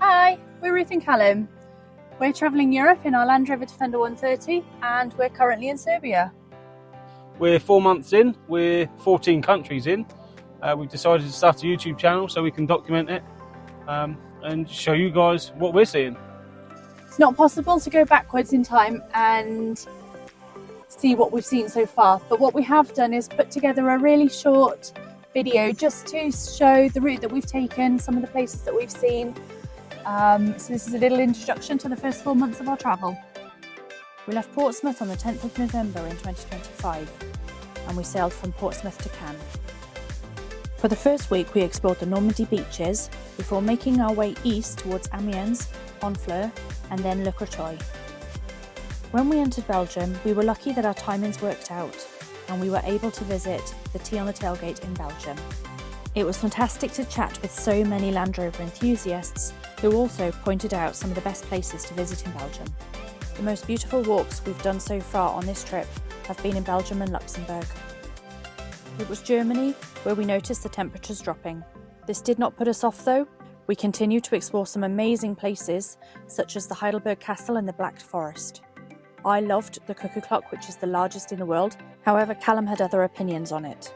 Hi, we're Ruth and Callum. We're travelling Europe in our Landrover Defender 130 and we're currently in Serbia. We're 4 months in, we're 14 countries in. We've decided to start a YouTube channel so we can document it and show you guys what we're seeing. It's not possible to go backwards in time and see what we've seen so far, but what we have done is put together a really short video just to show the route that we've taken, some of the places that we've seen. So this is a little introduction to the first 4 months of our travel. We left Portsmouth on the 10th of November in 2025 and we sailed from Portsmouth to Cannes. For the first week we explored the Normandy beaches before making our way east towards Amiens, Honfleur and then LiQWYD. When we entered Belgium, we were lucky that our timings worked out and we were able to visit the Tea on the Tailgate in Belgium. It was fantastic to chat with so many Land Rover enthusiasts who also pointed out some of the best places to visit in Belgium. The most beautiful walks we've done so far on this trip have been in Belgium and Luxembourg. It was Germany where we noticed the temperatures dropping. This did not put us off though. We continued to explore some amazing places such as the Heidelberg Castle and the Black Forest. I loved the cuckoo clock, which is the largest in the world. However, Callum had other opinions on it.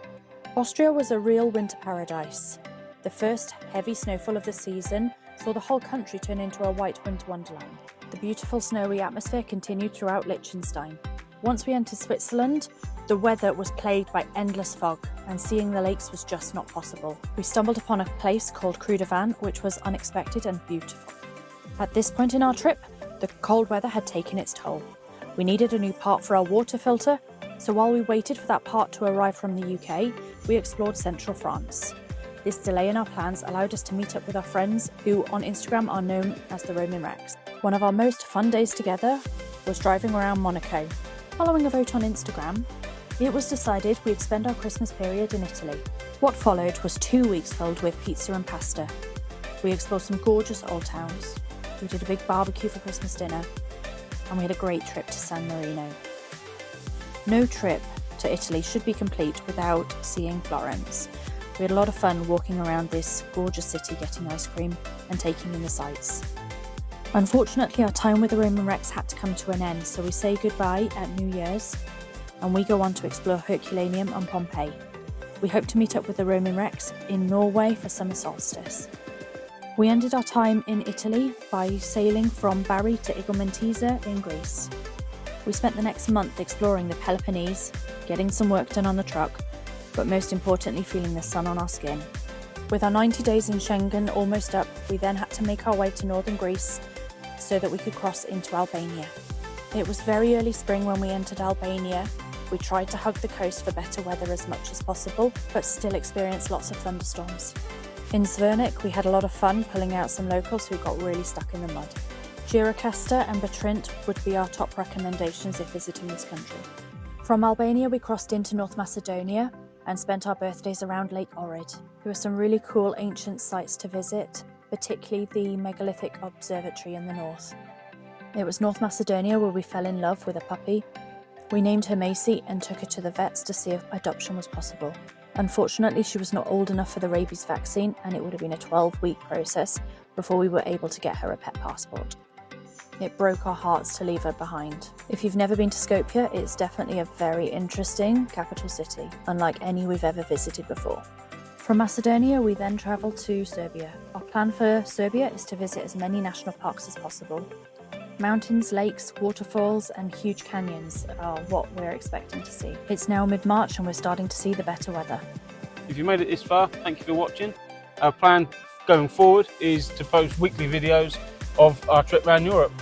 Austria was a real winter paradise. The first heavy snowfall of the season saw the whole country turn into a white winter wonderland. The beautiful snowy atmosphere continued throughout Liechtenstein. Once we entered Switzerland, the weather was plagued by endless fog and seeing the lakes was just not possible. We stumbled upon a place called Creux de Van, which was unexpected and beautiful. At this point in our trip, the cold weather had taken its toll. We needed a new part for our water filter, so while we waited for that part to arrive from the UK, we explored central France. This delay in our plans allowed us to meet up with our friends who on Instagram are known as the Roman Rex. One of our most fun days together was driving around Monaco. Following a vote on Instagram, it was decided we'd spend our Christmas period in Italy. What followed was 2 weeks filled with pizza and pasta. We explored some gorgeous old towns. We did a big barbecue for Christmas dinner. And we had a great trip to San Marino. No trip to Italy should be complete without seeing Florence. We had a lot of fun walking around this gorgeous city, getting ice cream and taking in the sights. Unfortunately, our time with the Roman Rex had to come to an end, so we say goodbye at New Year's and we go on to explore Herculaneum and Pompeii. We hope to meet up with the Roman Rex in Norway for summer solstice. We ended our time in Italy by sailing from Bari to Igoumenitsa in Greece. We spent the next month exploring the Peloponnese, getting some work done on the truck, but most importantly feeling the sun on our skin. With our 90 days in Schengen almost up, we then had to make our way to northern Greece so that we could cross into Albania. It was very early spring when we entered Albania. We tried to hug the coast for better weather as much as possible, but still experienced lots of thunderstorms. In Zvornik, we had a lot of fun pulling out some locals who got really stuck in the mud. Gjirokasta and Butrint would be our top recommendations if visiting this country. From Albania, we crossed into North Macedonia and spent our birthdays around Lake Ohrid. There were some really cool ancient sites to visit, particularly the megalithic observatory in the north. It was North Macedonia where we fell in love with a puppy. We named her Macy and took her to the vets to see if adoption was possible. Unfortunately, she was not old enough for the rabies vaccine and it would have been a 12-week process before we were able to get her a pet passport. It broke our hearts to leave her behind. If you've never been to Skopje, it's definitely a very interesting capital city, unlike any we've ever visited before. From Macedonia, we then travelled to Serbia. Our plan for Serbia is to visit as many national parks as possible. Mountains, lakes, waterfalls and huge canyons are what we're expecting to see. It's now mid-March and we're starting to see the better weather. If you made it this far, thank you for watching. Our plan going forward is to post weekly videos of our trip around Europe.